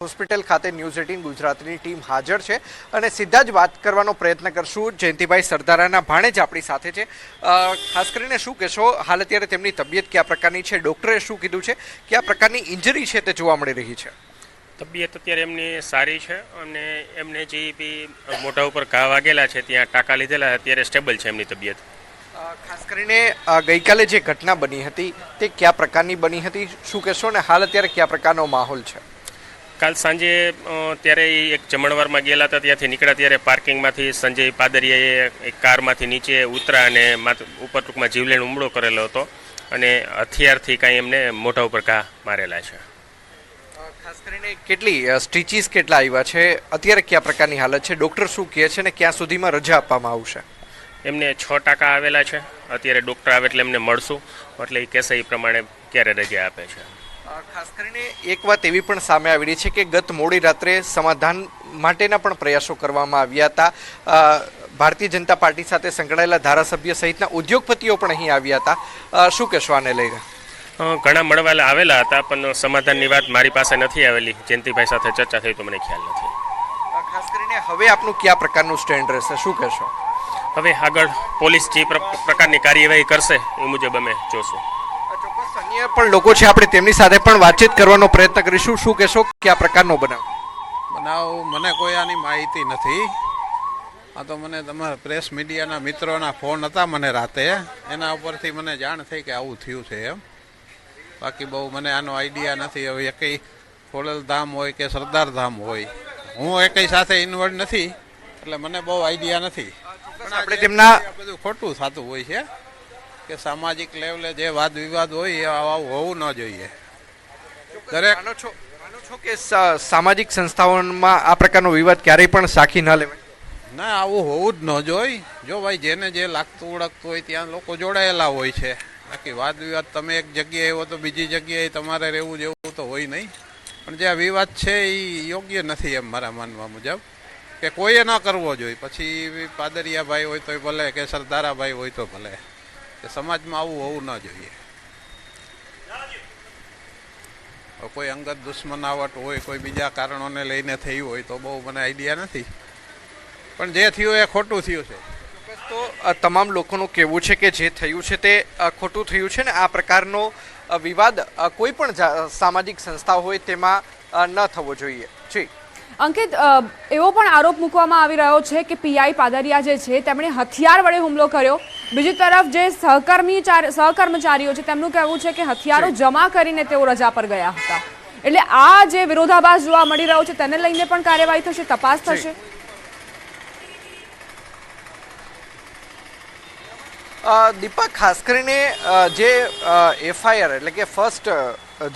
Hospital ખાતે news 18 ગુજરાતની team હાજર છે અને સીધા જ વાત કરવાનો પ્રયત્ન કરશું જયંતિભાઈ સરદારાના ભાણેજ આપણી સાથે છે। ખાસ કરીને શું કહેશો, હાલ અત્યારે તેમની તબિયત કયા પ્રકારની છે, ડૉક્ટરે શું કીધું છે, કયા પ્રકારની ઇન્જરી છે તે જોવા મળી રહી છે? તબિયત અત્યારે એમની સારી છે અને એમને જે બી મોઢા ઉપર ઘા વાગેલા છે ત્યાં ટાંકા લીધેલા અત્યારે સ્ટેબલ છે એમની તબિયત। ખાસ કરીને ગઈકાલે જે ઘટના બની હતી તે કયા પ્રકારની બની હતી, શું કહેશો, ને હાલ અત્યારે કયા પ્રકારનો માહોલ છે? કાલ સાંજે ત્યારે એક જમણવારમાં ગયેલા હતા, ત્યાંથી નીકળ્યા ત્યારે પાર્કિંગમાંથી સંજય પાદરિયાએ એક કારમાંથી નીચે ઉતરા અને ઉપર ટૂંકમાં જીવલેણ હુમલો કરેલો હતો અને હથિયારથી કાંઈ એમને મોઢા ઉપર ઘા મારેલા છે। ખાસ કરીને કેટલી સ્ટીચીસ કેટલા આવ્યા છે, અત્યારે કયા પ્રકારની હાલત છે, ડૉક્ટર શું કહે છે ને ક્યાં સુધીમાં રજા આપવામાં આવશે? એમને 6 ટાંકા આવેલા છે, અત્યારે ડૉક્ટર આવે એટલે એમને મળશું, એટલે એ કહેશે એ પ્રમાણે ક્યારે રજા આપે છે। ખાસ કરીને એક વાત એવી પણ સામે આવી રહી છે કે ગત મોડી રાત્રે સમાધાન માટેના પણ પ્રયાસો કરવામાં આવ્યા હતા। ભારતીય જનતા પાર્ટી સાથે સંકળાયેલા ધારાસભ્ય સહિતના ઉદ્યોગપતિઓ પણ અહીં આવ્યા હતા, શું કહેશો આને લઈને? ઘણા મળવાલા આવેલા હતા પણ સમાધાનની વાત મારી પાસે નથી આવેલી, જયંતિભાઈ સાથે ચર્ચા થઈ તો મને ખ્યાલ નથી। ખાસ કરીને હવે આપનું કયા પ્રકારનું સ્ટેન્ડ રહેશે, શું કહેશો? હવે આગળ પોલીસ જે પ્રકારની કાર્યવાહી કરશે એ મુજબ અમે જોશું। ચોક્કસ અન્ય પણ લોકો છે, આપણે તેમની સાથે પણ વાતચીત કરવાનો પ્રયત્ન કરીશું। શું કહેશો, કયા પ્રકારનો બનાવ? મને કોઈ આની માહિતી નથી। આ તો મને તમારા પ્રેસ મીડિયાના મિત્રોના ફોન હતા મને રાતે, એના ઉપરથી મને જાણ થઈ કે આવું થયું છે એમ। બાકી બહુ મને આનો આઈડિયા નથી। હવે એકઈ ખોડલધામ હોય કે સરદારધામ હોય, હું એકઈ સાથે ઇન્વોલ્વ નથી એટલે મને બહુ આઈડિયા નથી। પણ આપણે તેમના બધું ખોટું થતું હોય છે કે સામાજિક લેવલે જે વાદ વિવાદ હોય એ આવું હોવું ન જોઈએ। દરેક માનો છો કે સામાજિક સંસ્થાઓમાં આ પ્રકારનો વિવાદ ક્યારેય પણ સાખી ન લેવાય? ના, આવું હોવું જ ન જોઈએ। જો ભાઈ જેને જે લાગતું ઓળખતું હોય ત્યાં લોકો જોડાયેલા હોય છે, બાકી વાદ વિવાદ તમે એક જગ્યાએ હો તો બીજી જગ્યાએ તમારે રહેવું જેવું તો હોય નહીં। પણ જે આ વિવાદ છે એ યોગ્ય નથી એમ મારા માનવા મુજબ, કે કોઈએ ન કરવો જોઈએ। પછી પાદરિયાભાઈ હોય તોય ભલે કે સરદારાભાઈ હોય તો ભલે, કે સમાજમાં આવું હોવું ન જોઈએ। કોઈ અંગત દુશ્મનાવટ હોય, કોઈ બીજા કારણોને લઈને થયું હોય તો બહુ મને આઈડિયા નથી, પણ જે થયું એ ખોટું થયું છે। તો તમામ લોકોનું કહેવું છે કે જે થયું છે તે ખોટું થયું છે ને આ પ્રકારનો વિવાદ કોઈ પણ સામાજિક સંસ્થા હોય તેમાં ન થવો જોઈએ। જી અંકિત, એવો પણ આરોપ મૂકવામાં આવી રહ્યો છે કે પીઆઈ પાદરિયા જે છે તેમણે હથિયાર વડે હુમલો કર્યો। બીજી તરફ જે સહકર્મચારીઓ છે તેમનું કહેવું છે કે હથિયારો જમા કરીને તેઓ રજા પર ગયા હતા। એટલે આ જે વિરોધાભાસ જોવા મળી રહ્યો છે તેને લઈને પણ કાર્યવાહી થશે, તપાસ થશે? દીપક, ખાસ કરીને જે એફઆઈઆર એટલે કે ફર્સ્ટ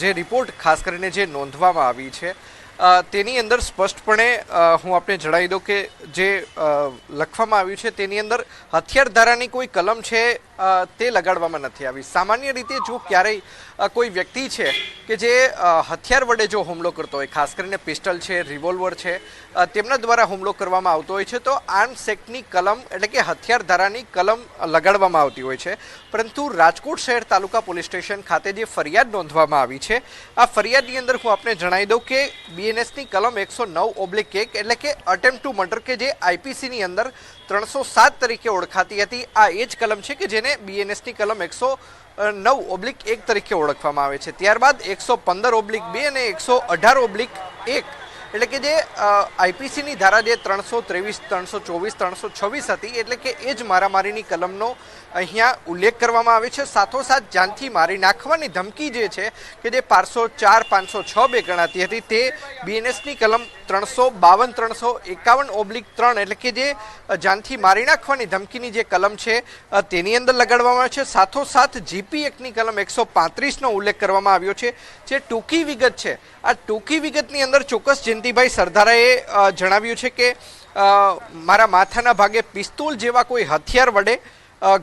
જે રિપોર્ટ ખાસ કરીને જે નોંધવામાં આવી છે તેની અંદર સ્પષ્ટપણે હું આપને જણાવી દઉં કે જે લખવામાં આવ્યું છે તેની અંદર હથિયાર ધારાની કોઈ કલમ છે તે લગાડવામાં નથી આવી। સામાન્ય રીતે જો ક્યારેય કોઈ વ્યક્તિ છે કે જે હથિયાર વડે જો હુમલો કરતો હોય, ખાસ કરીને પિસ્ટલ છે, રિવોલ્વર છે, તેમના દ્વારા હુમલો કરવામાં આવતો હોય છે તો આર્મ્સ એક્ટની કલમ એટલે કે હથિયાર ધારાની કલમ લગાડવામાં આવતી હોય છે। પરંતુ રાજકોટ શહેર તાલુકા પોલીસ સ્ટેશન ખાતે જે ફરિયાદ નોંધવામાં આવી છે, આ ફરિયાદની અંદર હું આપને જણાવી દઉં કે બીએનએસની કલમ 109/1 એટલે કે અટેમ્પ્ટ ટુ મર્ડર કે જે આઈપીસીની અંદર 307 તરીકે ઓળખાતી હતી, આ એ જ કલમ છે કે જેને બીએનએસની કલમ 109/1 તરીકે ઓળખવામાં આવે છે। ત્યારબાદ 115/2 અને 118/1 એટલે કે જે આઈપીસીની ધારા જે 323, 324, 326 હતી એટલે કે એ જ મારામારીની કલમનો અહીંયા ઉલ્લેખ કરવામાં આવે છે। સાથોસાથ જાનથી મારી નાખવાની ધમકી જે છે કે જે 504, 506 ગણાતી હતી તે બીએનએસની કલમ 352, 351/3 એટલે કે જે જાનથી મારી નાખવાની ધમકીની જે કલમ છે તેની અંદર લગાડવામાં આવે છે। સાથોસાથ જીપી એક્ટની કલમ 135નો ઉલ્લેખ કરવામાં આવ્યો છે। જે ટૂંકી વિગત છે, આ ટૂંકી વિગતની અંદર ચોક્કસ જયંતિભાઈ સરદારાએ જણાવ્યું છે કે મારા માથાના ભાગે પિસ્તોલ જેવા કોઈ હથિયાર વડે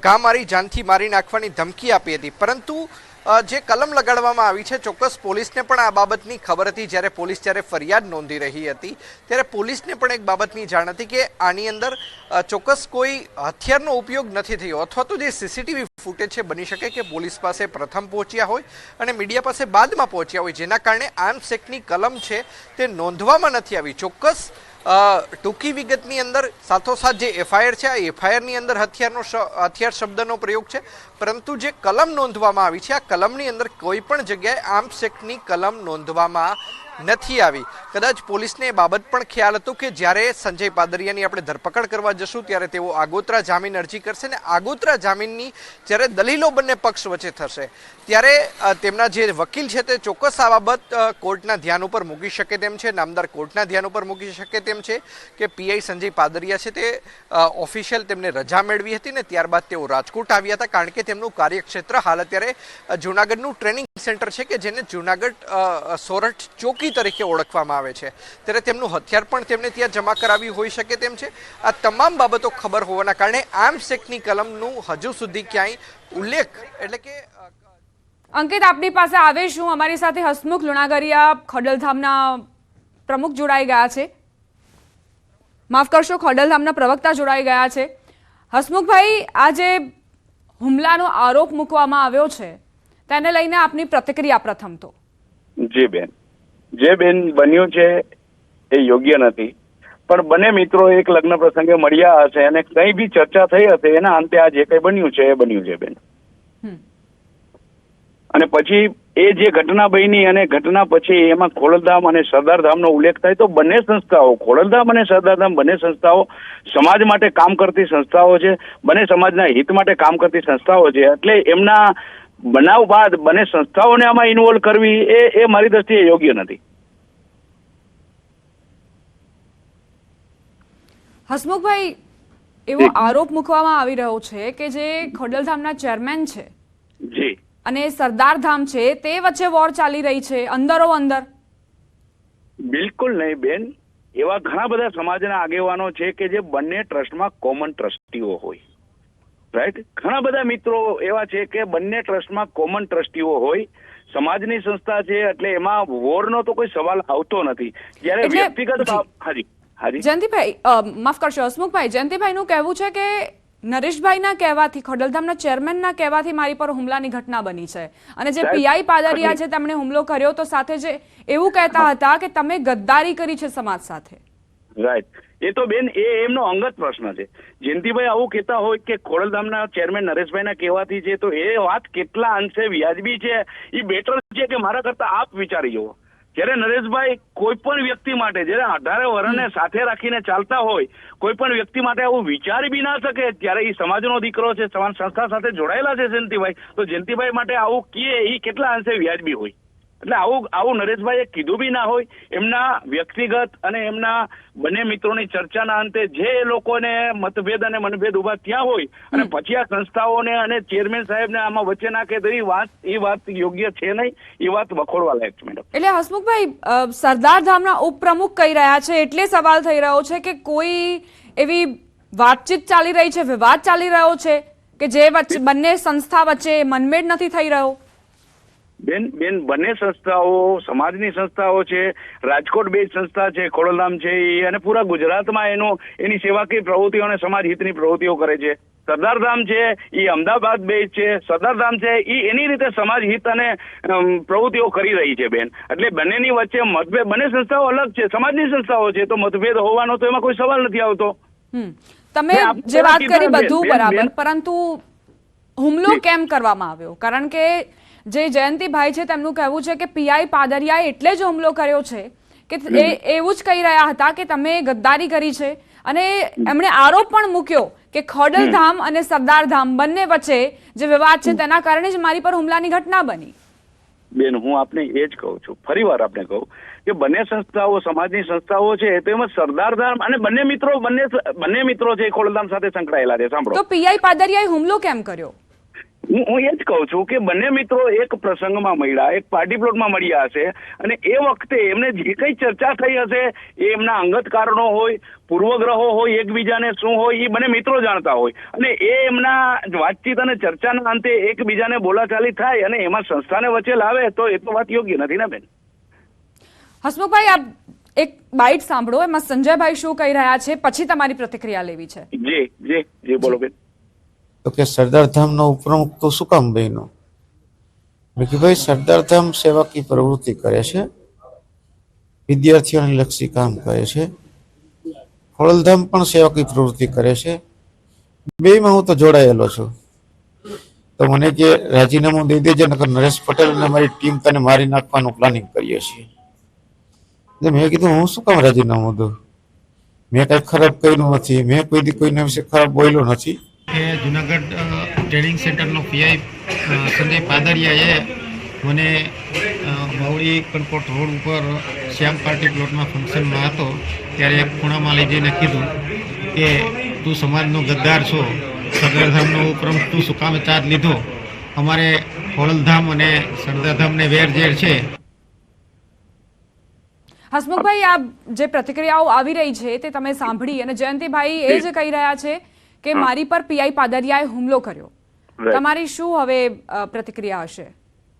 ઘા મારી જાનથી મારી નાખવાની ધમકી આપી હતી, પરંતુ જે કલમ લગાડવામાં આવી છે ચોક્કસ પોલીસને પણ આ બાબતની ખબર હતી. જ્યારે પોલીસ જ્યારે ફરિયાદ નોંધી રહી હતી ત્યારે પોલીસને પણ એક બાબતની જાણ હતી કે આની અંદર ચોક્કસ કોઈ હથિયારનો ઉપયોગ નથી થયો, અથવા તો જે સીસીટીવી ફૂટેજ છે બની શકે કે પોલીસ પાસે પ્રથમ પહોંચ્યા હોય અને મીડિયા પાસે બાદમાં પહોંચ્યા હોય, જેના કારણે આર્મ્સ એક્ટની કલમ છે તે નોંધવામાં નથી આવી. ચોક્કસ ટૂંકી વિગતની અંદર સાથોસાથ જે એફઆઈઆર છે આ એફઆઈઆરની અંદર હથિયાર શબ્દનો પ્રયોગ છે, પરંતુ જે કલમ નોંધવામાં આવી છે આ કલમની અંદર કોઈ પણ જગ્યાએ આર્મ્સ એક્ટની કલમ નોંધવામાં નથી આવી. કદાચ પોલીસને એ બાબત પણ ખ્યાલ હતું કે જ્યારે સંજય પાદરિયાની આપણે ધરપકડ કરવા જશું ત્યારે તેઓ આગોતરા જામીન અરજી કરશે ને આગોતરા જામીનની જ્યારે દલીલો બંને પક્ષ વચ્ચે થશે ત્યારે તેમના જે વકીલ છે તે ચોક્કસ આ બાબત કોર્ટના ધ્યાન ઉપર મૂકી શકે તેમ છે, નામદાર કોર્ટના ધ્યાન ઉપર મૂકી શકે તેમ છે કે પીઆઈ સંજય પાદરિયા છે તે ઓફિશિયલ તેમને રજા મેળવી હતી ને ત્યારબાદ તેઓ રાજકોટ આવ્યા હતા, કારણ કે તેમનું કાર્યક્ષેત્ર હાલ અત્યારે જૂનાગઢનું ટ્રેનિંગ સેન્ટર છે કે જેને જૂનાગઢ સોરઠ ચોકી તરીકે ઓળખવામાં આવે છે, ત્યારે તેમનું હથિયાર પણ તેમને ત્યાં જમા કરાવ્યું હોઈ શકે તેમ છે. આ તમામ બાબતો ખબર હોવાના કારણે આર્મ્સ એક્ટની કલમનું હજુ સુધી ક્યાંય ઉલ્લેખ એટલે કે અંકિત આપની પાસે આવીશું. અમારી સાથે હસમુખ લુણાગરિયા ખોડલધામના પ્રમુખ જોડાઈ ગયા છે, માફ કરશો ખોડલધામના પ્રવક્તા જોડાઈ ગયા છે. હસમુખભાઈ, આ જે હુમલાનો આરોપ મૂકવામાં આવ્યો છે તેને લઈને આપની પ્રતિક્રિયા પ્રથમ તો. જી બેન, જે બેન બન્યું છે એ યોગ્ય નથી, પણ બંને મિત્રો એક લગ્ન પ્રસંગે મળ્યા હશે અને કઈ બી ચર્ચા થઈ હશે, એના અંતે આ જે કઈ બન્યું છે એ બન્યું છે બેન. અને પછી એ જે ઘટના બની અને ઘટના પછી એમાં ખોડલધામ અને સરદારધામનો ઉલ્લેખ થાય તો બંને સંસ્થાઓ, ખોડલધામ અને સરદારધામ બંને સંસ્થાઓ સમાજ માટે કામ કરતી સંસ્થાઓ છે, બંને સમાજના હિત માટે કામ કરતી સંસ્થાઓ છે, એટલે એમના બનાવ બાદ બંને સંસ્થાઓને આમાં ઇન્વોલ્વ કરવી એ મારી દ્રષ્ટિએ યોગ્ય નથી. હસમુખભાઈ, એવો આરોપ મૂકવામાં આવી રહ્યો છે કે જે ખોડલધામના ચેરમેન છે જી અને સરદારધામ છે તે વચ્ચે વોર ચાલી રહી છે અંદરો અંદર. બિલકુલ નહીં બેન, એવા ઘણા બધા સમાજના આગેવાનો છે કે જે બંને ટ્રસ્ટમાં કોમન ટ્રસ્ટીઓ હોય, રાઈટ. ઘણા બધા મિત્રો એવા છે કે બંને ટ્રસ્ટમાં કોમન ટ્રસ્ટીઓ હોય, સમાજની સંસ્થા છે એટલે એમાં વોરનો તો કોઈ સવાલ આવતો નથી. જ્યારે વ્યક્તિગત હાજી હાજી જયંતિભાઈ, માફ કરશો હસમુખભાઈ, જયંતિભાઈનું કહેવું છે કે નરેશભાઈના કહેવાથી, ખોડલધામના ચેરમેનના કહેવાથી મારી પર હુમલાની ઘટના બની છે અને જે પીઆઈ પાદરિયા છે તેમણે હુમલો કર્યો તો સાથે જે એવું કહેતા હતા કે તમે ગદ્દારી કરી છે સમાજ સાથે. રાઈટ, એ તો બેન એ એમનો અંગત પ્રશ્ન છે. જયંતિભાઈ આવું કહેતા હોય કે ખોડલધામના ચેરમેન નરેશભાઈના કહેવાથી છે તો એ વાત કેટલા અંશે વ્યાજબી છે એ બેટર છે કે મારા કરતા આપ વિચારી જુઓ. જ્યારે નરેશભાઈ કોઈ પણ વ્યક્તિ માટે, જ્યારે 18 વર્ષને સાથે રાખીને ચાલતા હોય, કોઈ પણ વ્યક્તિ માટે આવું વિચારી બી ના શકે, ત્યારે એ સમાજનો દીકરો છે, સમાજ સંસ્થા સાથે જોડાયેલા છે જયંતિભાઈ, તો જયંતિભાઈ માટે આવું કહે એ કેટલા અંશે વ્યાજબી હોય. એટલે આવું નરેશભાઈએ કીધું બી ના હોય. એમના વ્યક્તિગત અને એમના બંને મિત્રોની ચર્ચાના અંતે જે લોકોને મતભેદ અને મનભેદ ઉભા ત્યાં હોય અને પછી આ સંસ્થાઓને અને ચેરમેન સાહેબને આમાં વચ્ચે નાખે તો એ વાત યોગ્ય છે નહીં, એ વાત વખોડવા લાયક છે મેડમ. એટલે હસમુખભાઈ, સરદારધામના ઉપપ્રમુખ કહી રહ્યા છે એટલે સવાલ થઈ રહ્યો છે કે કોઈ એવી વાતચીત ચાલી રહી છે, વિવાદ ચાલી રહ્યો છે કે જે વચ્ચે બંને સંસ્થા વચ્ચે મનમેળ નથી થઈ રહ્યો. બેન બંને સંસ્થાઓ સમાજની સંસ્થાઓ છે, રાજકોટ બેઝ સંસ્થા છે ખોડલધામ છે એ, અને પૂરા ગુજરાતમાં એની સેવાકીય પ્રવૃત્તિઓ અને સમાજ હિતની પ્રવૃત્તિઓ કરે છે. સરદારધામ છે એ અમદાવાદ બેઝ છે, સરદારધામ છે એ એની રીતે સમાજ હિત અને પ્રવૃત્તિઓ કરી રહી છે બેન. એટલે બંનેની વચ્ચે મતભેદ, બંને સંસ્થાઓ અલગ છે, સમાજની સંસ્થાઓ છે, તો મતભેદ હોવાનો તો એમાં કોઈ સવાલ નથી આવતો. તમે જે વાત કરી બધું બરાબર, પરંતુ હુમલો કેમ કરવામાં આવ્યો? કારણ કે જે જયંતિભાઈ છે તેમનું કહેવું છે કે પીઆઈ પાદરિયાએ એટલે જ હુમલો કર્યો છે કે એવું જ કહી રહ્યા હતા કે તમે ગદ્દારી કરી છે અને એમણે આરોપ પણ મૂક્યો કે ખોડલધામ અને સરદારધામ બંને વચ્ચે જે વિવાદ છે તેના કારણે જ મારી પર હુમલાની ઘટના બની. બેન હું આપને એ જ કહું છું, ફરી વાર આપને કહું કે બંને સંસ્થાઓ સમાજની સંસ્થાઓ છે, તો એમાં સરદારધામ અને બંને મિત્રો છે ખોડલધામ સાથે સંકળાયેલા છે. સાંભળો, તો પીઆઈ પાદરિયાએ હુમલો કેમ કર્યો? હું એ જ કહું છું કે બંને મિત્રો એક પ્રસંગમાં મળ્યા, એક પાર્ટી પ્લોટમાં મળ્યા હશે અને એ વખતે એમને જે કઈ ચર્ચા થઈ હશે એ એમના અંગત કારણો હોય, પૂર્વગ્રહો હોય, એકબીજાને શું હોય એ બંને મિત્રો જાણતા હોય અને એ એમના વાતચીત અને ચર્ચાના અંતે એકબીજાને બોલાચાલી થાય અને એમાં સંસ્થાને વચ્ચે લાવે તો એ તો વાત યોગ્ય નથી ને બેન. હસમુખભાઈ, આપ એક બાઇટ સાંભળો, એમાં સંજયભાઈ શું કહી રહ્યા છે, પછી તમારી પ્રતિક્રિયા લેવી છે. જી બોલો બેન. તો કે સરદારધામનો ઉપપ્રમુખ તો શું કામ બન્યો? મેં કીધું ભાઈ, સરદારધામ સેવાકીય પ્રવૃત્તિ કરે છે, વિદ્યાર્થીઓને લક્ષી કામ કરે છે, ખોડલધામ પણ સેવાકીય પ્રવૃત્તિ કરે છે. બેમાં હું તો જોડાયેલો છું. તો મને કે રાજીનામું દઈ દેજે, નકર નરેશ પટેલ અને મારી ટીમ તને મારી નાખવાનું પ્લાનિંગ કરીએ છીએ. મેં કીધું હું શું કામ રાજીનામું દઉં? મેં કઈ ખરાબ કર્યું નથી, મેં કોઈ દી કોઈના વિશે ખરાબ બોલ્યો નથી. કે જુનાગઢ ટ્રેનિંગ સેન્ટરનો પીઆઈ સંજય પાદરિયાએ મને બાવળી કનકોટ રોડ ઉપર શ્યામ પાર્ટી પ્લોટમાં ફંક્શનમાં હતો ત્યારે એક ખૂણામાં લઈ જઈને કીધું કે તું સમાજનો ગદ્દાર છો, સરદારધામનો ઉપપ્રમુખ તું શું કામે ચાર્જ લીધો? અમારે ખોડલધામ અને સરદારધામને વેરઝેર છે. હસમુખભાઈ, આ જે પ્રતિક્રિયાઓ આવી રહી છે તે તમે સાંભળી અને જયંતિભાઈ એ જ કહી રહ્યા છે કે મારી પર પીઆઈ પાદરિયાએ હુમલો કર્યો. તમારી શું હવે પ્રતિક્રિયા હશે?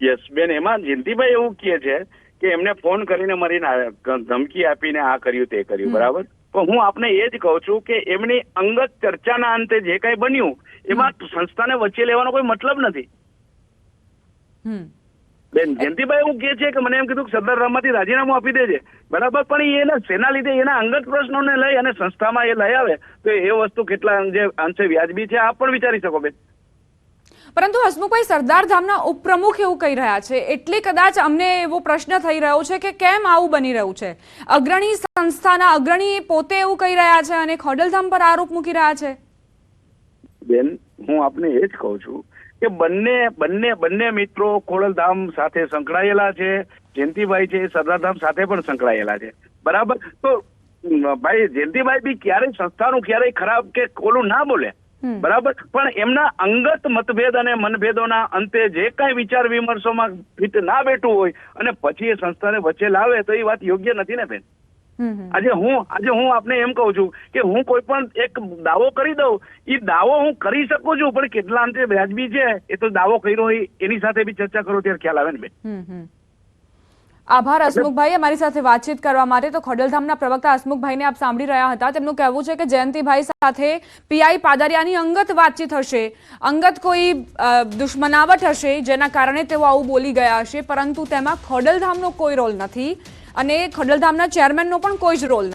યસ બેન, એમાં જયંતિભાઈ એવું કહે છે કે એમને ફોન કરીને મારીને ધમકી આપીને આ કર્યું તે કર્યું, બરાબર. પણ હું આપને એ જ કહું છું કે એમની અંગત ચર્ચાના અંતે જે કઈ બન્યું એમાં સંસ્થાને વચ્ચે લેવાનો કોઈ મતલબ નથી. બેન, જયંતિભાઈ એવું કહે છે કે મને એમ કીધું કે સરદારધામમાંથી રાજીનામું આપી દેજે, બરાબર. પણ એના શેના લીધે એના અંગત પ્રશ્નોને લઈ અને સંસ્થામાં એ લઈ આવે તો એ વસ્તુ કેટલા અંશે વ્યાજબી છે આપ પણ વિચારી શકો બેન. પરંતુ હસમુખભાઈ, સરદારધામના ઉપપ્રમુખ એવું કહી રહ્યા છે એટલે કદાચ અમને એવો પ્રશ્ન થઈ રહ્યો છે કે કેમ આવું બની રહ્યું છે? અગ્રણી સંસ્થાના અગ્રણી પોતે એવું કહી રહ્યા છે અને ખોડલધામ પર આરોપ મૂકી રહ્યા છે. બેન, હું આપને એ જ કહું છું કે બંને મિત્રો ખોડલધામ સાથે સંકળાયેલા છે. જયંતિભાઈ છે સરદારધામ સાથે પણ સંકળાયેલા છે, બરાબર. તો ભાઈ જયંતિભાઈ બી ક્યારેય સંસ્થાનું ક્યારેય ખરાબ કે ઓલું ના બોલે, બરાબર. પણ એમના અંગત મતભેદ અને મનભેદોના અંતે જે કઈ વિચાર વિમર્શોમાં ફિટ ના બેઠું હોય અને પછી એ સંસ્થાને વચ્ચે લાવે તો એ વાત યોગ્ય નથી ને બેન. આજે હું આપને એમ કહું છું કે હું કોઈ પણ એક દાવો કરી દઉં, એ દાવો હું કરી શકું છું, પણ કેટલા અંતે વ્યાજબી છે એ તો દાવો કર્યો હોય એની સાથે બી ચર્ચા કરો ત્યારે ખ્યાલ આવે ને બેન. આભાર હસમુખભાઈ અમારી સાથે વાતચીત કરવા માટે. તો ખોડલધામના પ્રવક્તા હસમુખભાઈને આપ સાંભળી રહ્યા હતા. તેમનું કહેવું છે કે જયંતિભાઈ સાથે પીઆઈ પાદરિયાની અંગત વાતચીત હશે, અંગત કોઈ દુશ્મનાવટ હશે જેના કારણે તેઓ આવું બોલી ગયા હશે, પરંતુ તેમાં ખોડલધામનો કોઈ રોલ નથી અને ખોડલધામના ચેરમેનનો પણ કોઈ જ રોલ નથી.